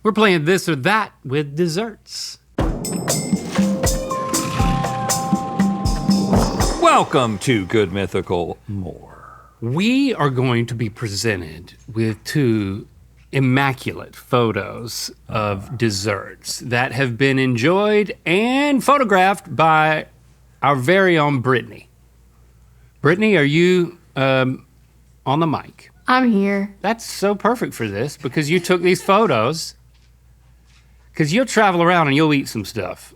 We're playing this or that with desserts. Welcome to Good Mythical More. We are going to be presented with two immaculate photos of desserts that have been enjoyed and photographed by our very own Brittany. Brittany, are you on the mic? I'm here. That's so perfect for this because you took these photos. Because you'll travel around and you'll eat some stuff.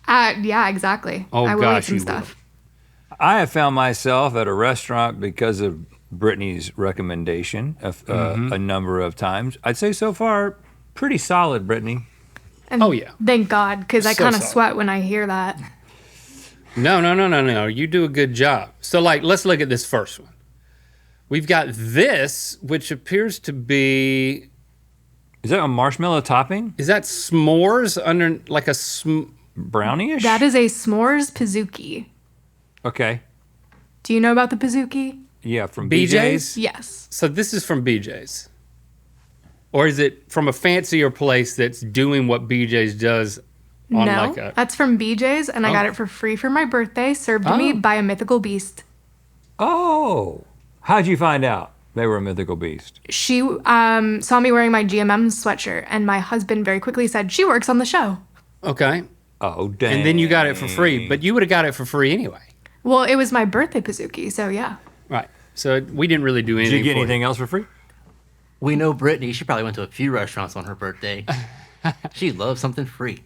Yeah, exactly. Oh, I will gosh, eat some you stuff. I have found myself at a restaurant because of Brittany's recommendation a number of times. I'd say so far, pretty solid, Brittany. And oh, yeah. Thank God, because I So kind of solid. sweat when I hear that. No. You do a good job. So, let's look at this first one. We've got this, which appears to be... Is that a marshmallow topping? Is that s'mores under, like a... Brownie-ish? That is a s'mores pizookie. Okay. Do you know about the pizookie? Yeah, from BJ's? Yes. So this is from BJ's. Or is it from a fancier place that's doing what BJ's does on No, like a... that's from BJ's, and I got Oh. it for free for my birthday, served to me Oh. by a mythical beast. Oh. How'd you find out they were a mythical beast? She saw me wearing my GMM sweatshirt, and my husband very quickly said, she works on the show. Okay. Oh, dang. And then you got it for free, but you would have got it for free anyway. Well, it was my birthday pizookie, so yeah. Right. So we didn't really do anything. Did you get for anything else for free? We know Brittany. She probably went to a few restaurants on her birthday. She loves something free.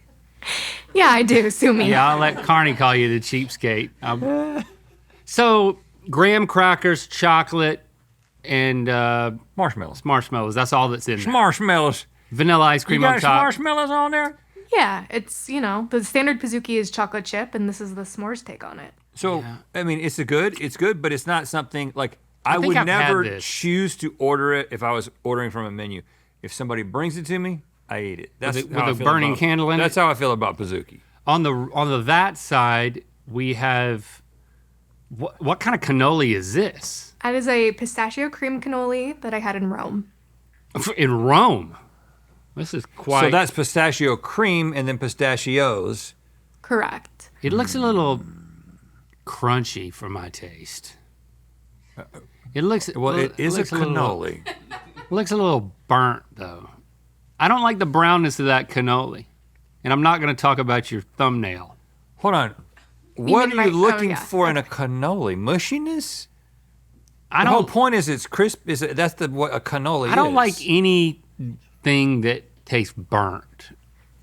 Yeah, I do. Sue me. Yeah, I'll let Carney call you the cheapskate. So graham crackers, chocolate, and Marshmallows. marshmallows. That's all that's in there. Marshmallows. Vanilla ice You cream got on some top. marshmallows on there? Yeah, it's, the standard pizookie is chocolate chip, and this is the s'mores take on it. So, I mean, it's good, but it's not something like I think would I've had never this. choose to order it if I was ordering from a menu. If somebody brings it to me, I eat it. That's With how I a feel burning about- candle in it? That's how I feel about Pizookie. On the that side, we have what kind of cannoli is this? That is a pistachio cream cannoli that I had in Rome. In Rome. This is quite. So that's pistachio cream and then pistachios. Correct. It looks a little crunchy for my taste. It looks Well, it is a looks little- cannoli. It looks a little burnt though. I don't like the brownness of that cannoli, and I'm not going to talk about your thumbnail. Hold on. What mean are you my- looking yeah. for in a cannoli? Mushiness? I The whole don't. point is it's crisp. That's what a cannoli is. I don't like anything that tastes burnt,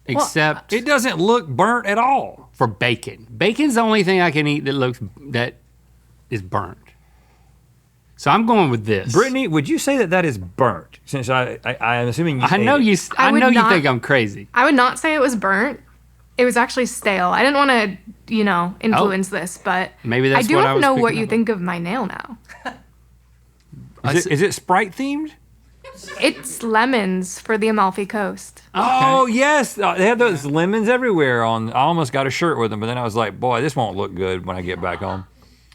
except It doesn't look burnt at all. for bacon. Bacon's the only thing I can eat that is burnt. So I'm going with this. Brittany, would you say that is burnt? Since I'm assuming you I know ate you. it. I would know you not- think I'm crazy. I would not say it was burnt. It was actually stale. I didn't want to, influence this, but Maybe that's I do what I was know what picking you up think of my nail now. Is it Sprite themed? It's lemons for the Amalfi Coast. Oh yes, they have those lemons everywhere. I almost got a shirt with them, but then I was like, boy, this won't look good when I get back home.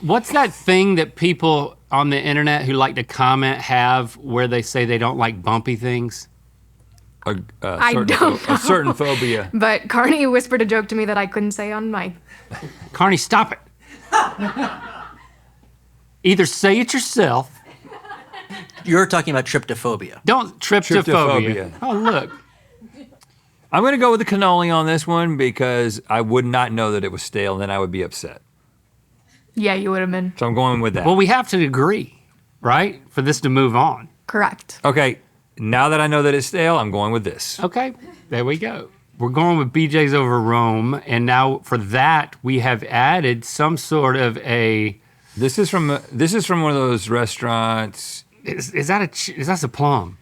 What's that thing that people on the internet who like to comment have where they say they don't like bumpy things? I don't know. A certain phobia. But Carney whispered a joke to me that I couldn't say on mic. Carney, stop it. Either say it yourself. You're talking about tryptophobia. Don't tryptophobia. Tryptophobia. Oh, look. I'm going to go with the cannoli on this one because I would not know that it was stale, and then I would be upset. Yeah, you would have been. So I'm going with that. Well, we have to agree, right, for this to move on. Correct. Okay, now that I know that it's stale, I'm going with this. Okay, there we go. We're going with BJ's over Rome, and now for that we have added some sort of a. This is from one of those restaurants. Is that a plum?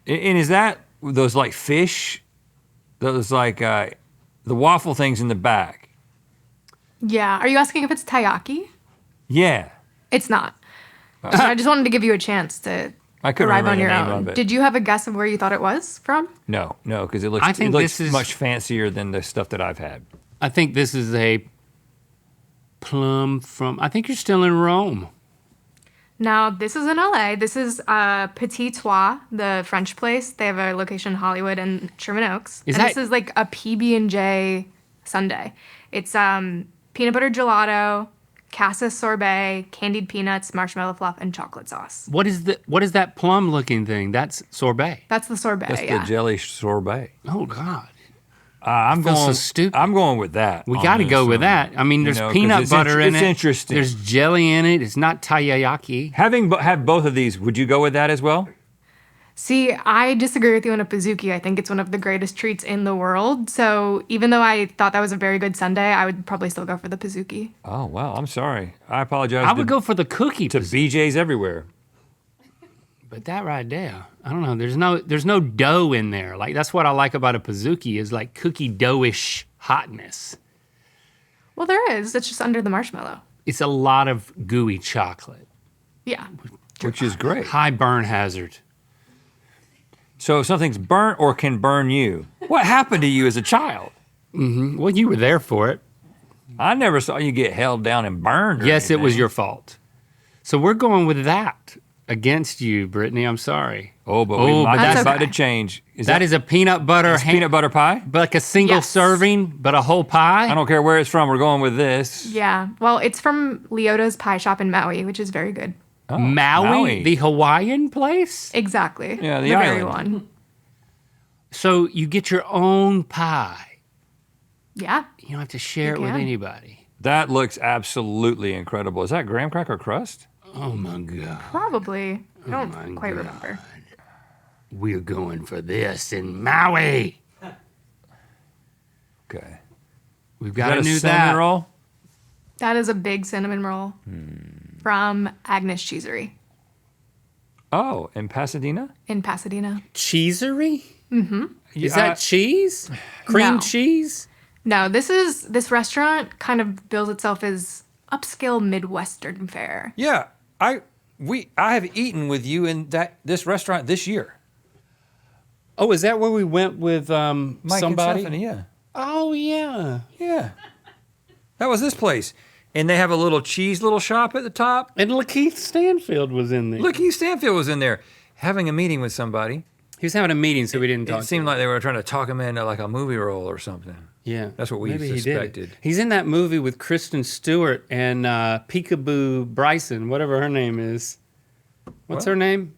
And is that those like fish? Those like the waffle things in the back? Yeah. Are you asking if it's taiyaki? Yeah. It's not. I just wanted to give you a chance to I couldn't arrive on remember your the name own. of it. Did you have a guess of where you thought it was from? No, because it looks I think it looks this is- much fancier than the stuff that I've had. I think this is a plum from. I think you're still in Rome. Now, this is in LA. This is Petit Trois, the French place. They have a location in Hollywood and Sherman Oaks. This is like a PB&J sundae. It's peanut butter gelato, cassis sorbet, candied peanuts, marshmallow fluff, and chocolate sauce. What is that plum looking thing? That's sorbet. That's the sorbet, That's the jelly sorbet. Oh God. I'm feel going. so stupid. I'm going with that. We got to go with that. I mean, there's peanut butter in it. It's interesting. There's jelly in it. It's not taiyaki. Having had both of these, would you go with that as well? See, I disagree with you on a Pizookie. I think it's one of the greatest treats in the world. So even though I thought that was a very good sundae, I would probably still go for the Pizookie. Oh wow, I'm sorry. I apologize. I would go for the cookie to BJ's everywhere. But that right there, I don't know. There's no dough in there. Like that's what I like about a Pizookie is like cookie dough-ish hotness. Well, there is. It's just under the marshmallow. It's a lot of gooey chocolate. Yeah. Which is great. High burn hazard. So if something's burnt or can burn you, what happened to you as a child? Mm-hmm. Well, you were there for it. I never saw you get held down and burned. Yes, anything. it was your fault. So we're going with that against you, Brittany. I'm sorry. Oh, but we might that's be about okay. to change. That is a peanut butter peanut butter pie? but like a single Yes. serving, but a whole pie. I don't care where it's from. We're going with this. Yeah. Well, it's from Leota's Pie Shop in Maui, which is very good. Oh, Maui, the Hawaiian place. Exactly. Yeah, the very island. one. So you get your own pie. Yeah. You don't have to share it You with can. anybody. That looks absolutely incredible. Is that graham cracker crust? Oh my God. Probably. I don't my quite God. remember. We're going for this in Maui. Okay. We've Is got that to a do cinnamon that. roll? That is a big cinnamon roll from Agnes Cheesery Oh, in Pasadena? in Pasadena. Cheesery? Mm-hmm. Is Yeah, that cheese? Cream No. cheese? No, this restaurant kind of bills itself as upscale Midwestern fare. Yeah, I have eaten with you in this restaurant this year. Oh, is that where we went with Mike somebody? and Stephanie, yeah. Oh, yeah. Yeah. That was this place. And they have a little cheese little shop at the top. And Lakeith Stanfield was in there. Look, Keith Stanfield was in there having a meeting with somebody. He was having a meeting, so we didn't talk It seemed like they were trying to talk him into like a movie role or something. Yeah. That's what we Maybe suspected. He did. He's in that movie with Kristen Stewart and Peekaboo Bryson, whatever her name is. What's What? her name?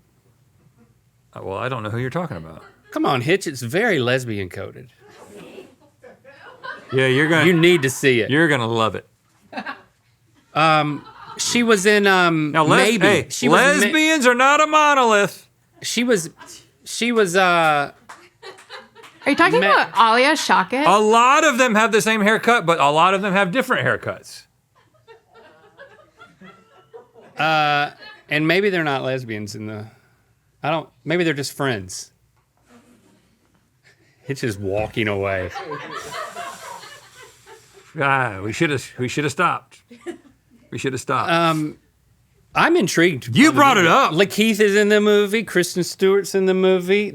Well, I don't know who you're talking about. Come on, Hitch. It's very lesbian coded. Yeah, You need to see it. you're gonna love it. She was in Now, maybe. hey, She was lesbians are not a monolith. She was Are you talking about Alia Shawkat? A lot of them have the same haircut, but a lot of them have different haircuts. and maybe they're not lesbians in the maybe they're just friends. Hitch is walking away. We should have stopped. We should have stopped. I'm intrigued. You by the brought movie. it up. Lakeith is in the movie. Kristen Stewart's in the movie.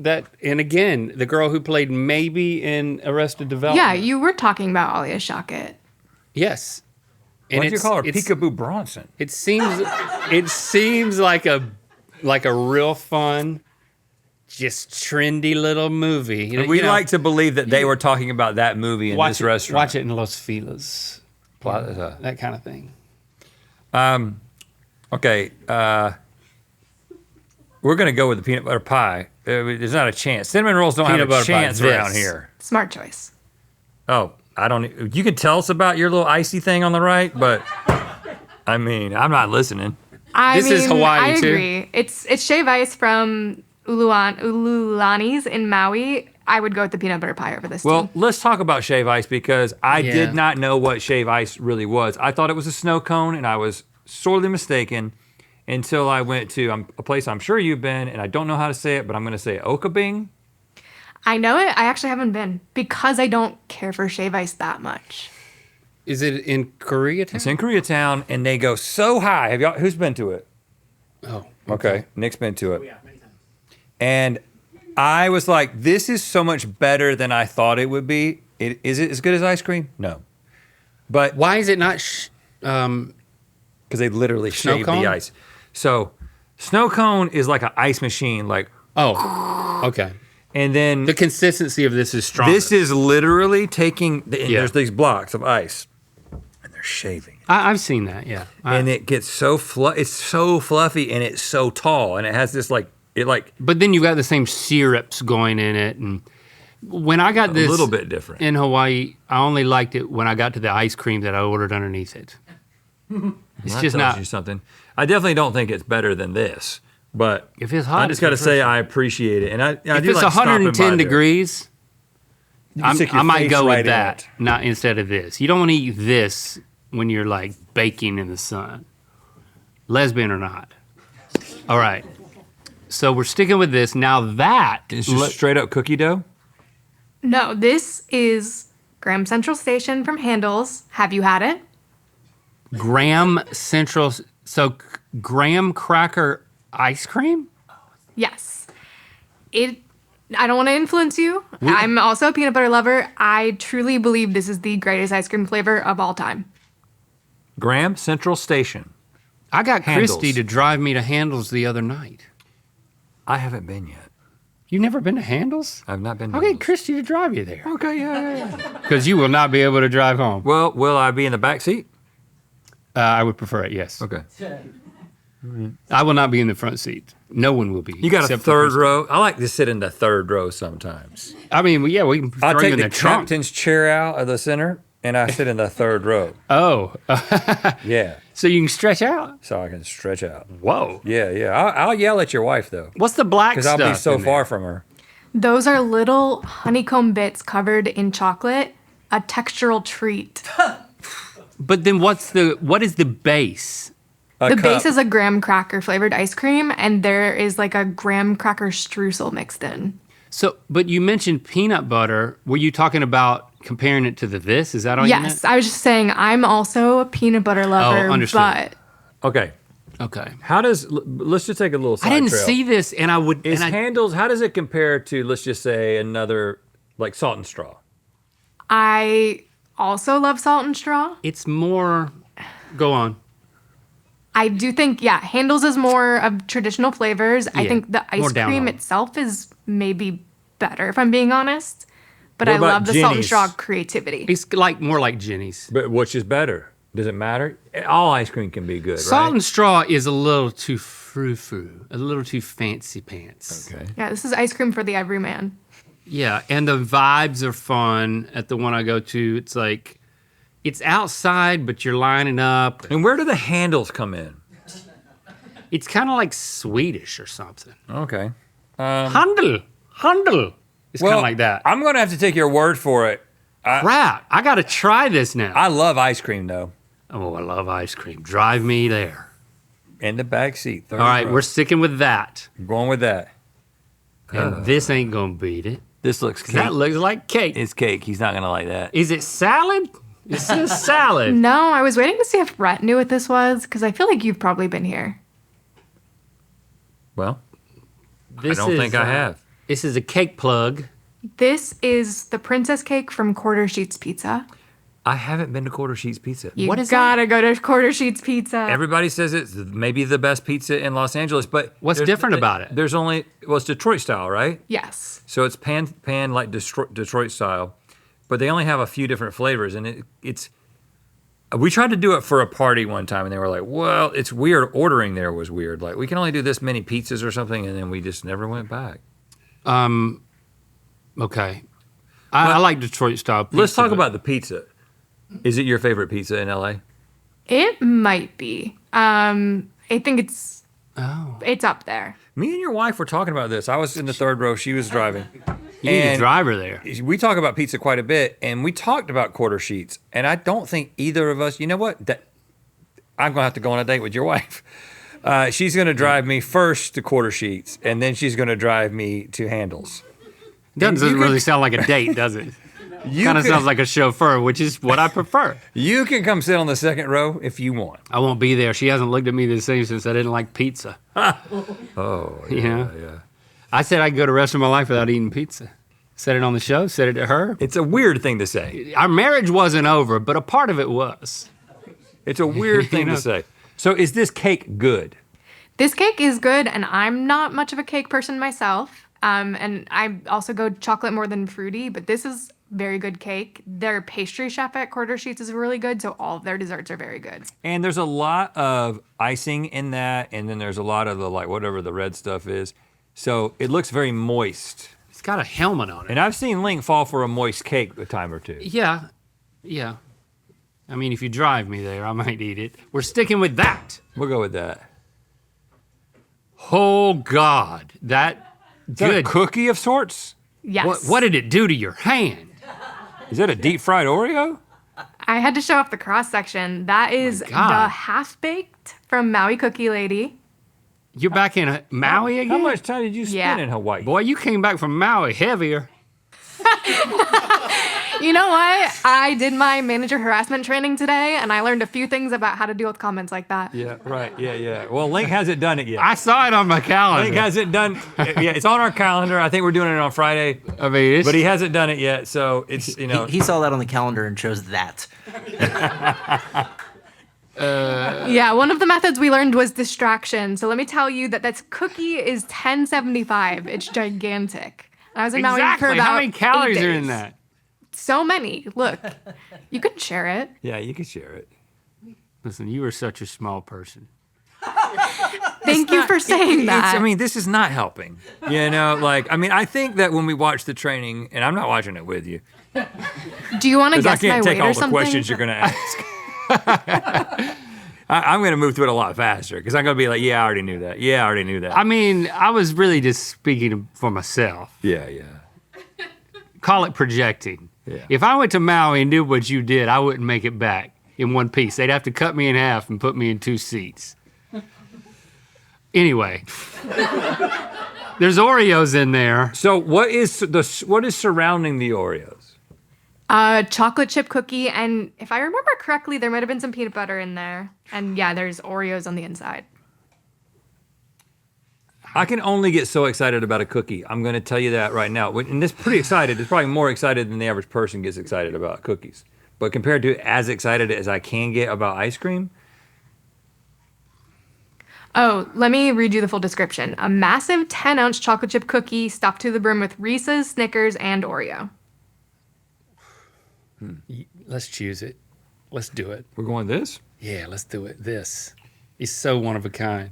And again, the girl who played Maybe in Arrested Development. Yeah, you were talking about Alia Shawkat. Yes. And Why did you call her it's- Peekaboo Bronson? It seems like a real fun, just trendy little movie. And we like to believe that they were talking about that movie in this restaurant. Watch it in Los Feliz. Plaza. That kind of thing. Okay, we're gonna go with the peanut butter pie. There's not a chance. Cinnamon rolls don't Peanut have a butter pie, chance this. around here. Smart choice. Oh, I don't. You can tell us about your little icy thing on the right, but I mean, I'm not listening. This is Hawaii, I too. agree. It's shave ice from Ululani's in Maui. I would go with the peanut butter pie over this. Well, too. let's talk about shave ice because I Yeah. did not know what shave ice really was. I thought it was a snow cone, and I was sorely mistaken until I went to a place I'm sure you've been, and I don't know how to say it, but I'm going to say it, Okabing. I know it. I actually haven't been because I don't care for shave ice that much. Is it in Koreatown? It's in Koreatown, and they go so high. Have y'all? Who's been to it? Oh, Okay, Nick's been to it. And I was like, this is so much better than I thought it would be. Is it as good as ice cream? No. But why is it not? because they literally Snow shaved cone? the ice. So Snow cone is like an ice machine, like, Oh, okay. and then The consistency of this is strong. this is literally taking, Yeah. there's these blocks of ice, and they're shaving it. I've seen that, yeah. And it gets so it's so fluffy, and it's so tall, and it has this But then you've got the same syrups going in it. And when I got this a little bit different. in Hawaii, I only liked it when I got to the ice cream that I ordered underneath it. It's That just tells not. you something. I definitely don't think it's better than this, but If it's hot, I just got to it's say I appreciate it, and I If do it's like stopping 110 by there. degrees, You can stick your I might face go right with in that, it. not instead of this. You don't want to eat this when you're like baking in the sun, lesbian or not. All right. So we're sticking with this. Now that It's just straight up cookie dough. No, this is Graham Central Station from Handles. Have you had it? Graham Central, so graham cracker ice cream? Yes. I don't want to influence you. I'm also a peanut butter lover. I truly believe this is the greatest ice cream flavor of all time. Graham Central Station. I got Handles. Christy to drive me to Handles the other night. I haven't been yet. You've never been to Handles? I've not been. to I'll get Handles. Christy to drive you there. Okay, yeah. Because you will not be able to drive home. Well, will I be in the back seat? I would prefer it, yes. Okay. I will not be in the front seat. No one will be. You got a except for third Christy. row. I like to sit in the third row sometimes. I mean, yeah, we can throw I you take in the the trunk. captain's chair out of the center, and I sit in the third row. Oh, Yeah, so you can stretch out? so I can stretch out. Whoa. Yeah. I'll yell at your wife though, What's the black because stuff? I'll be so in far there? from her. Those are little honeycomb bits covered in chocolate, a textural treat. But then what is the base? A The cup. base is a graham cracker flavored ice cream, and there is like a graham cracker streusel mixed in. So, but you mentioned peanut butter. Were you talking about comparing it to this? Is that all you meant? Yes, I was just saying I'm also a peanut butter lover, understood. but Okay. Okay. How does let's just take a little side I didn't trail. see this, and I would. Is and I, Handles, how does it compare to, let's just say, another, like Salt and Straw? I also love salt and straw. it's more. Go on. I do think, Handles is more of traditional flavors. I Yeah, think the more ice down cream home. itself is maybe better, if I'm being honest. But What I about love the salt and Jenny's? straw creativity. It's like more like Jenny's. But which is better? Does it matter? All ice cream can be good, Salt right? and straw is a little too frou-frou, a little too fancy pants. Okay. Yeah, this is ice cream for the everyman. Yeah, and the vibes are fun at the one I go to. It's like, it's outside, but you're lining up. And where do the handles come in? It's kind of like Swedish or something. Okay. Handel. It's kind of like that. I'm going to have to take your word for it. Crap, I got to try this now. I love ice cream, though. Oh, I love ice cream. Drive me there. In the back seat. All right, we're sticking with that. going with that. And this ain't going to beat it. This looks cake. That looks like cake. It's cake. He's not going to like that. Is it salad? It says salad. No, I was waiting to see if Rhett knew what this was, because I feel like you've probably been here. Well, This I don't is, think I have. This is a cake plug. This is the princess cake from Quarter Sheets Pizza. I haven't been to Quarter Sheets Pizza. You What is gotta go to Quarter Sheets Pizza. Everybody says it's maybe the best pizza in Los Angeles, but What's different about it? There's only, well, it's Detroit style, right? Yes. So it's pan like Detroit style, but they only have a few different flavors, and it's. We tried to do it for a party one time, and they were like, "Well, it's weird. Ordering there was weird. Like we can only do this many pizzas or something," and then we just never went back. Okay. I like Detroit style pizza. Let's talk but- about the pizza. Is it your favorite pizza in LA? It might be. I think it's up there. Me and your wife were talking about this. I was in the third row. She was driving. You need a And driver there. we talk about pizza quite a bit, and we talked about Quarter Sheets. And I don't think either of us. You know what? I'm gonna have to go on a date with your wife. She's gonna drive me first to Quarter Sheets, and then she's gonna drive me to Handles. Doesn't you really could- sound like a date, does it? You Kind of can- sounds like a chauffeur, which is what I prefer. You can come sit on the second row if you want. I won't be there. She hasn't looked at me the same since I didn't like pizza. Oh, Yeah. yeah. I said I'd go the rest of my life without eating pizza. Said it on the show, said it to her. It's a weird thing to say. Our marriage wasn't over, but a part of it was. It's a weird thing know. to say. So is this cake good? This cake is good, and I'm not much of a cake person myself. And I also go chocolate more than fruity, but this is very good cake. Their pastry chef at Quarter Sheets is really good, so all of their desserts are very good. And there's a lot of icing in that, and then there's a lot of the like whatever the red stuff is. So it looks very moist. It's got a helmet on it. And I've seen Link fall for a moist cake a time or two. Yeah, yeah. I mean, if you drive me there, I might eat it. We're sticking with that. We'll go with that. Oh God, that Is that a cookie of sorts? Yes. What did it do to your hand? Is that a deep fried Oreo? I had to show off the cross section. That is the God. half baked from Maui Cookie Lady. You're back in Maui again? How much time did you spend Yeah. in Hawaii? Boy, you came back from Maui heavier. You know what? I did my manager harassment training today, and I learned a few things about how to deal with comments like that. Yeah, right. Yeah. Well, Link hasn't done it yet. I saw it on my calendar. Link hasn't done. Yeah, it's on our calendar. I think we're doing it on Friday, I mean, it's, but he hasn't done it yet. So it's He saw that on the calendar and chose that. Yeah, one of the methods we learned was distraction. So let me tell you that cookie is 1075. It's gigantic. And I was in Maui for exactly. about How many calories 8 are in days. that? So many. Look, you could share it. yeah, you can share it. Listen, you are such a small person. Thank you for saying that. I mean, this is not helping. You know, like I think that when we watch the training, and I'm not watching it with you, Do you want to because I guess my can't take weight all or the something? questions you're gonna ask. I'm gonna move through it a lot faster because I'm gonna be like, yeah, I already knew that. Yeah, I already knew that. I mean, I was really just speaking for myself. yeah. Call it projecting. Yeah. If I went to Maui and did what you did, I wouldn't make it back in one piece. They'd have to cut me in half and put me in 2 seats. Anyway, there's Oreos in there. So what is surrounding the Oreos? Chocolate chip cookie, and if I remember correctly, there might have been some peanut butter in there. And yeah, there's Oreos on the inside. I can only get so excited about a cookie. I'm going to tell you that right now. And this pretty excited. It's probably more excited than the average person gets excited about cookies. But compared to as excited as I can get about ice cream, Oh, let me read you the full description. A massive 10-ounce chocolate chip cookie stuffed to the brim with Reese's, Snickers, and Oreo. Let's choose it. Let's do it. we're going this? Yeah, let's do it. This is so one of a kind.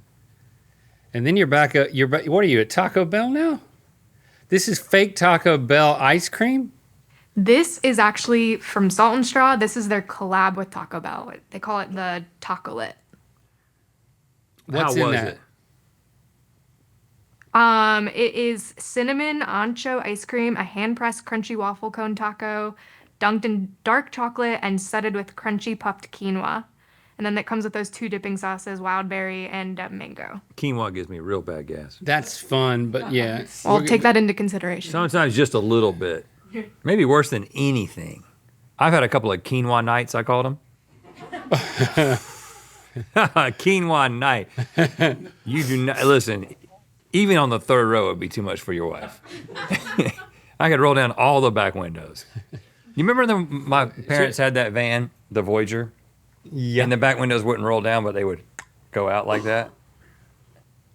And then you're back at what are you at Taco Bell now? This is fake Taco Bell ice cream? This is actually from Salt and Straw. This is their collab with Taco Bell. They call it the Taco-Lit. What's How in was that? it? It is cinnamon ancho ice cream, a hand-pressed crunchy waffle cone taco, dunked in dark chocolate and studded with crunchy puffed quinoa. And then that comes with those 2 dipping sauces, wild berry and mango. Quinoa gives me real bad gas. That's fun, but yeah. Well, take that into consideration. Sometimes just a little bit. Maybe worse than anything. I've had a couple of quinoa nights, I called them. Quinoa night. You do not, listen, even on the 3rd row, it'd be too much for your wife. I could roll down all the back windows. You remember my parents had that van, the Voyager? Yeah. And the back windows wouldn't roll down, but they would go out like that?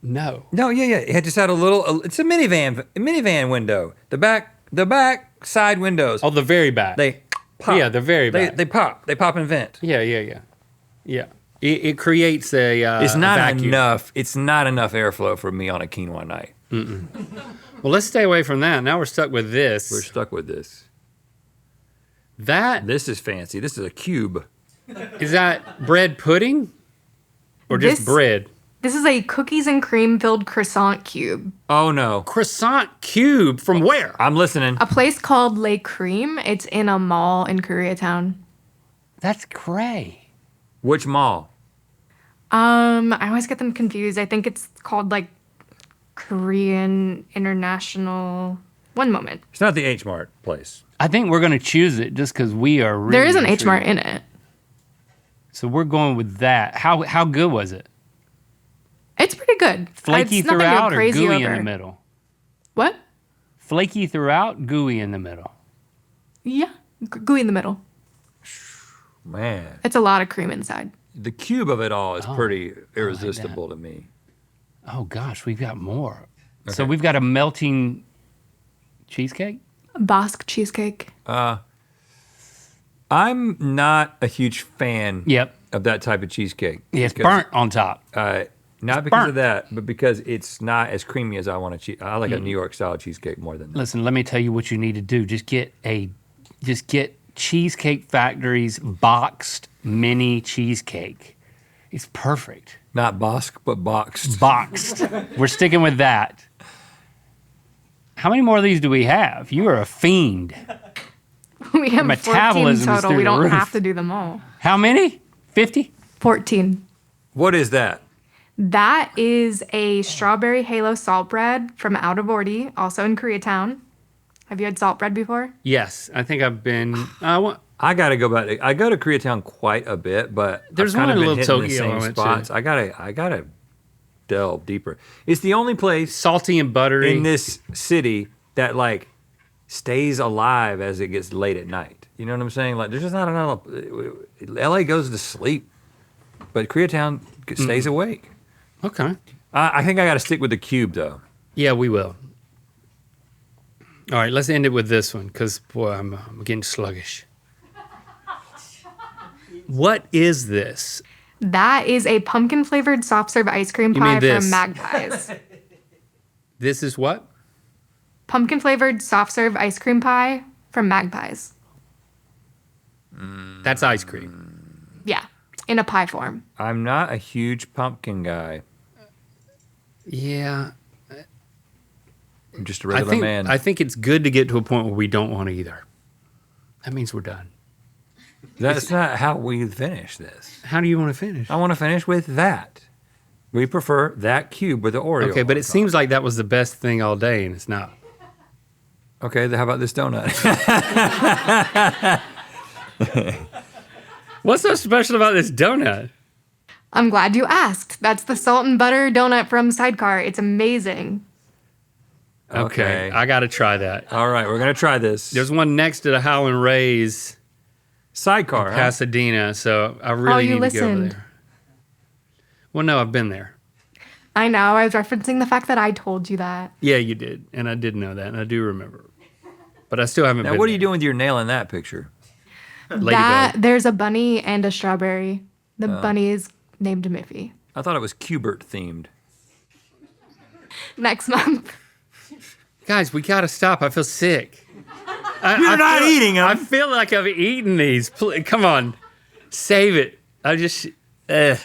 No. No, yeah. It just had it's a minivan window. The back side windows. Oh, the very back. They pop. Yeah, the very back. They pop and vent. Yeah. Yeah. It creates a It's not vacuum. enough. It's not enough airflow for me on a quinoa night. Well, let's stay away from that. Now we're stuck with this. We're stuck with this. That This is fancy. This is a cube. is that bread pudding or just This- bread? This is a cookies and cream filled croissant cube. Oh no. Croissant cube from where? I'm listening. A place called Le Cream. It's in a mall in Koreatown. That's cray. Which mall? I always get them confused. I think it's called like Korean International. One moment. It's not the H Mart place. I think we're gonna choose it just because we are. Really There is an H intrigued. Mart in it. So we're going with that. How good was it? It's pretty good. Flaky It's nothing to go throughout or crazy gooey in over. the middle? What? Flaky throughout, gooey in the middle. Yeah, gooey in the middle. Man. It's a lot of cream inside. The cube of it all is pretty like irresistible to me. Oh gosh, we've got more. Okay. So we've got a melting cheesecake? Basque cheesecake. I'm not a huge fan of that type of cheesecake. Yeah, it's burnt on top. Not because of that, but because it's not as creamy as I want to. I like a New York style cheesecake more than that. Listen, let me tell you what you need to do. Just get Cheesecake Factory's boxed mini cheesecake. It's perfect. Not Bosque, but boxed. Boxed. We're sticking with that. How many more of these do we have? You are a fiend. We have metabolism 14 total. We don't roof. have to do them all. How many? 50? 14. What is that? That is a strawberry halo salt bread from Out of Orty, also in Koreatown. Have you had salt bread before? Yes, I think I've been. I gotta go back. I go to Koreatown quite a bit, but there's I've kind one of in been Little hitting Tokyo the same spots. I gotta delve deeper. It's the only place salty and buttery in this city that like stays alive as it gets late at night. You know what I'm saying? Like there's just not enough. LA goes to sleep, but Koreatown stays awake. Okay. I think I got to stick with the cube though. Yeah, we will. All right, let's end it with this one because boy, I'm getting sluggish. What is this? That is a pumpkin flavored soft serve ice cream pie from Magpies. This is what? Pumpkin flavored soft serve ice cream pie from Magpies. That's ice cream. Yeah, in a pie form. I'm not a huge pumpkin guy. Yeah. I'm just a regular man. I think it's good to get to a point where we don't want either. That means we're done. That's not how we finish this. How do you want to finish? I want to finish with that. We prefer that cube with the Oreo. Okay, but it seems like that was the best thing all day, and it's not. Okay, then how about this donut? What's so special about this donut? I'm glad you asked. That's the salt and butter donut from Sidecar. It's amazing. Okay, I got to try that. All right, we're going to try this. There's one next to the Howlin' Ray's Sidecar, Pasadena, so I really need to listened. go over there. Well, no, I've been there. I know. I was referencing the fact that I told you that. Yeah, you did, and I did know that, and I do remember. But I still haven't been Now, what are there. you doing with your nail in that picture? There's a bunny and a strawberry. The bunny is named Miffy. I thought it was Cubert themed. Next month. Guys, we got to stop. I feel sick. You're not eating them. I feel like I've eaten these. Come on. Save it. I just... Okay,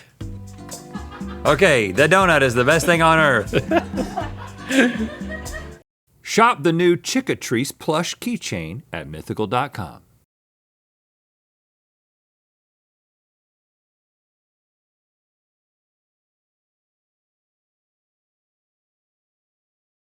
the donut is the best thing on earth. Shop the new Cicatrice plush keychain at mythical.com.